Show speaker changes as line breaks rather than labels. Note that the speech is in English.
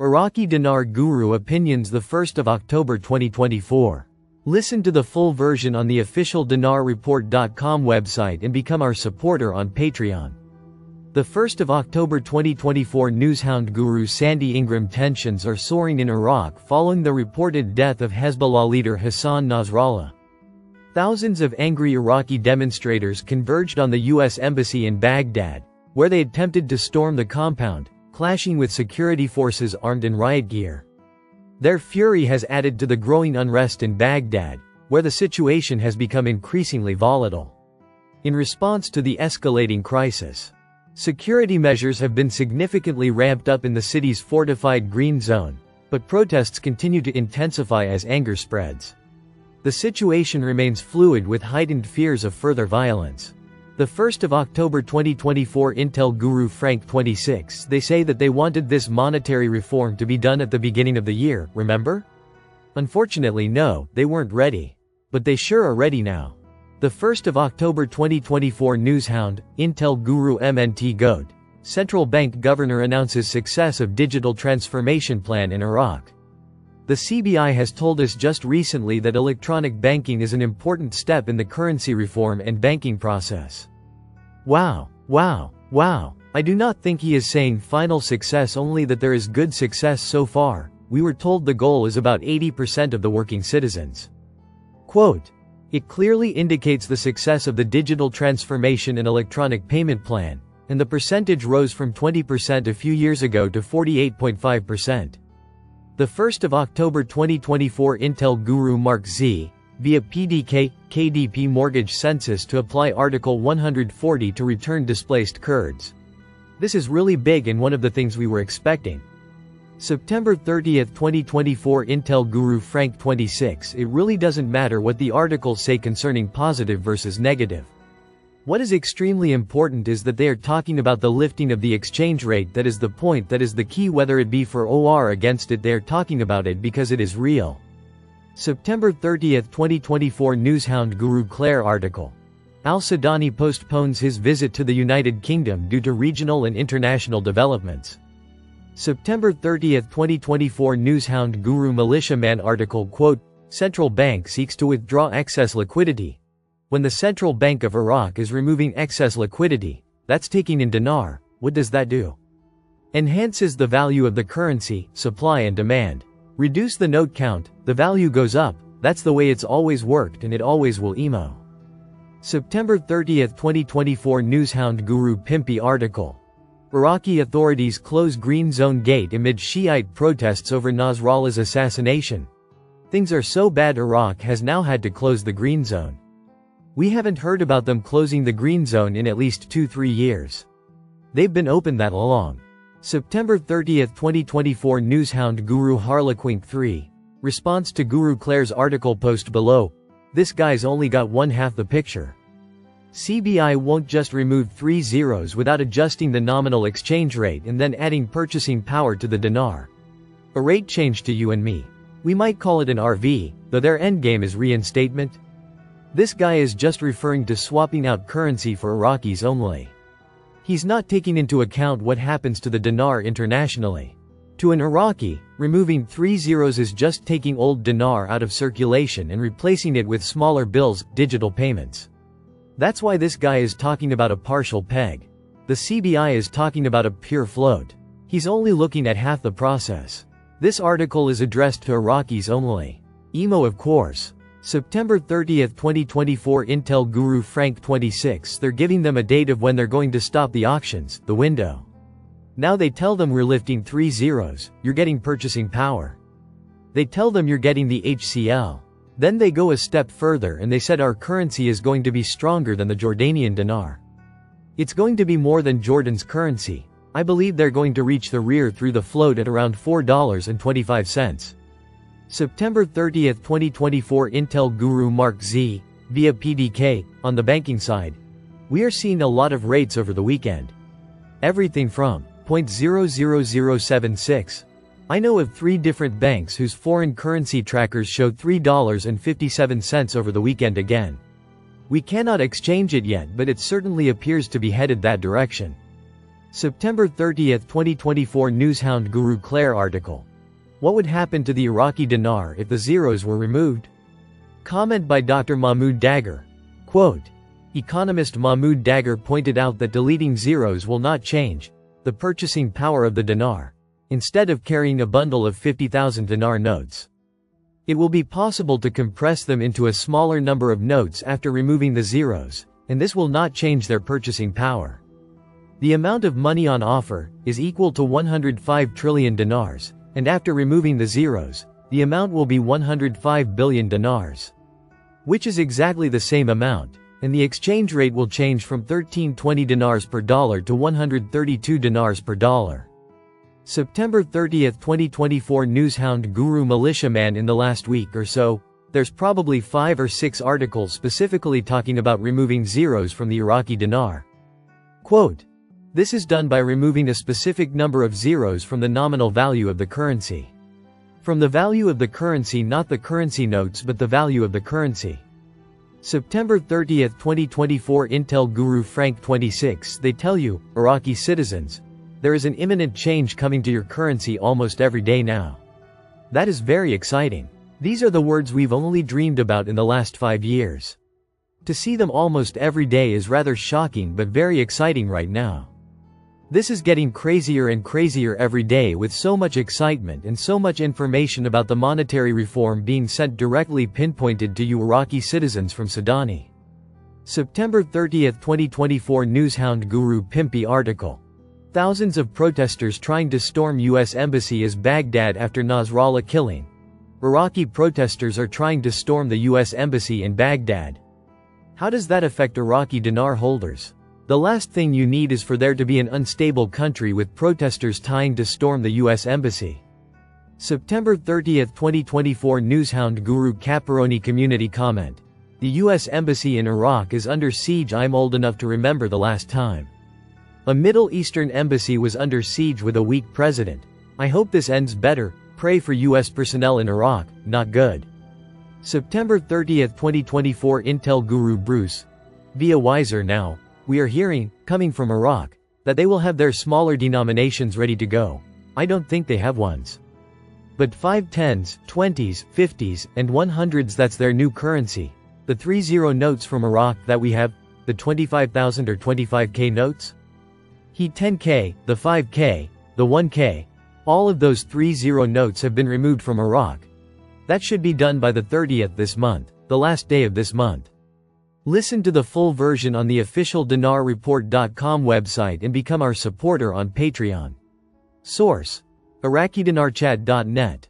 Iraqi Dinar Guru Opinions, the 1st of October 2024. Listen to the full version on the official dinarreport.com website and become our supporter on Patreon. The 1st of October 2024 Newshound Guru Sandy Ingram. Tensions are soaring in Iraq following the reported death of Hezbollah leader Hassan Nasrallah. Thousands of angry Iraqi demonstrators converged on the U.S. Embassy in Baghdad, where they attempted to storm the compound, clashing with security forces armed in riot gear. Their fury has added to the growing unrest in Baghdad, where the situation has become increasingly volatile. In response to the escalating crisis, security measures have been significantly ramped up in the city's fortified Green Zone, but protests continue to intensify as anger spreads. The situation remains fluid with heightened fears of further violence. The 1st of October 2024 Intel Guru Frank 26. They say that they wanted this monetary reform to be done at the beginning of the year, remember? Unfortunately no, they weren't ready. But they sure are ready now. The 1st of October 2024 Newshound, Intel Guru MNT Goat. Central Bank Governor announces success of digital transformation plan in Iraq. The CBI has told us just recently that electronic banking is an important step in the currency reform and banking process. Wow, wow, wow. I do not think he is saying final success, only that there is good success so far. We were told the goal is about 80% of the working citizens. Quote, it clearly indicates the success of the digital transformation and electronic payment plan, and the percentage rose from 20% a few years ago to 48.5%. The 1st of October 2024 Intel Guru Mark Z. Via PDK, KDP mortgage census to apply Article 140 to return displaced Kurds. This is really big and one of the things we were expecting. September 30, 2024 Intel Guru Frank 26. It really doesn't matter what the articles say concerning positive versus negative. What is extremely important is that they are talking about the lifting of the exchange rate. That is the point, that is the key. Whether it be for or against it, they are talking about it because it is real. September 30, 2024 Newshound Guru Claire article. Al-Sudani postpones his visit to the United Kingdom due to regional and international developments. September 30, 2024 Newshound Guru Militiaman article. Quote, Central Bank seeks to withdraw excess liquidity. When the Central Bank of Iraq is removing excess liquidity, that's taking in dinar, what does that do? Enhances the value of the currency, supply and demand. Reduce the note count, the value goes up. That's the way it's always worked and it always will. Emo. September 30, 2024 Newshound Guru Pimpy article. Iraqi authorities close Green Zone gate amid Shiite protests over Nasrallah's assassination. Things are so bad Iraq has now had to close the Green Zone. We haven't heard about them closing the Green Zone in at least 2-3 years. They've been open that long. September 30, 2024 Newshound Guru Harlequin 3. Response to Guru Claire's article post below. This guy's only got one half the picture. CBI won't just remove 3 zeros without adjusting the nominal exchange rate and then adding purchasing power to the dinar. A rate change to you and me. We might call it an RV, though their endgame is reinstatement. This guy is just referring to swapping out currency for Iraqis only. He's not taking into account what happens to the dinar internationally. To an Iraqi, removing 3 zeros is just taking old dinar out of circulation and replacing it with smaller bills, digital payments. That's why this guy is talking about a partial peg. The CBI is talking about a pure float. He's only looking at half the process. This article is addressed to Iraqis only. Emo of course. September 30, 2024 Intel Guru Frank 26. They're giving them a date of when they're going to stop the auctions, the window. Now they tell them we're lifting 3 zeros, you're getting purchasing power. They tell them you're getting the HCL. Then they go a step further and they said our currency is going to be stronger than the Jordanian dinar. It's going to be more than Jordan's currency. I believe they're going to reach the rear through the float at around $4.25. September 30, 2024 Intel Guru Mark Z. Via PDK. On the banking side, we are seeing a lot of rates over the weekend. Everything from 0.00076. I know of 3 different banks whose foreign currency trackers showed $3.57 over the weekend again. We cannot exchange it yet, but it certainly appears to be headed that direction. September 30, 2024 Newshound Guru Claire article. What would happen to the Iraqi dinar if the zeros were removed? Comment by Dr. Mahmoud Dagher. Quote, economist Mahmoud Dagher pointed out that deleting zeros will not change the purchasing power of the dinar. Instead of carrying a bundle of 50,000 dinar notes, it will be possible to compress them into a smaller number of notes after removing the zeros, and this will not change their purchasing power. The amount of money on offer is equal to 105 trillion dinars, and after removing the zeros, the amount will be 105 billion dinars, which is exactly the same amount, and the exchange rate will change from 1320 dinars per dollar to 132 dinars per dollar. September 30, 2024 Newshound Guru Militiaman. In the last week or so, there's probably 5 or 6 articles specifically talking about removing zeros from the Iraqi dinar. Quote, this is done by removing a specific number of zeros from the nominal value of the currency. From the value of the currency, not the currency notes but the value of the currency. September 30, 2024 Intel Guru Frank 26. They tell you, Iraqi citizens, there is an imminent change coming to your currency almost every day now. That is very exciting. These are the words we've only dreamed about in the last 5 years. To see them almost every day is rather shocking but very exciting right now. This is getting crazier and crazier every day, with so much excitement and so much information about the monetary reform being sent directly pinpointed to you Iraqi citizens from Sudani. September 30, 2024 Newshound Guru Pimpy article. Thousands of protesters trying to storm U.S. Embassy as Baghdad after Nasrallah killing. Iraqi protesters are trying to storm the U.S. Embassy in Baghdad. How does that affect Iraqi dinar holders? The last thing you need is for there to be an unstable country with protesters trying to storm the U.S. Embassy. September 30, 2024 Newshound Guru Caparoni community comment. The U.S. Embassy in Iraq is under siege. I'm old enough to remember the last time a Middle Eastern embassy was under siege with a weak president. I hope this ends better. Pray for U.S. personnel in Iraq. Not good. September 30, 2024 Intel Guru Bruce. Via Wiser now. We are hearing, coming from Iraq, that they will have their smaller denominations ready to go. I don't think they have ones. But 5 10s, 20s, 50s, and 100s, that's their new currency. The 30 notes from Iraq that we have, the 25,000 or 25k notes? He 10k, the 5k, the 1k, all of those 30 notes have been removed from Iraq. That should be done by the 30th this month, the last day of this month. Listen to the full version on the official dinarreport.com website and become our supporter on Patreon. Source: IraqiDinarChat.net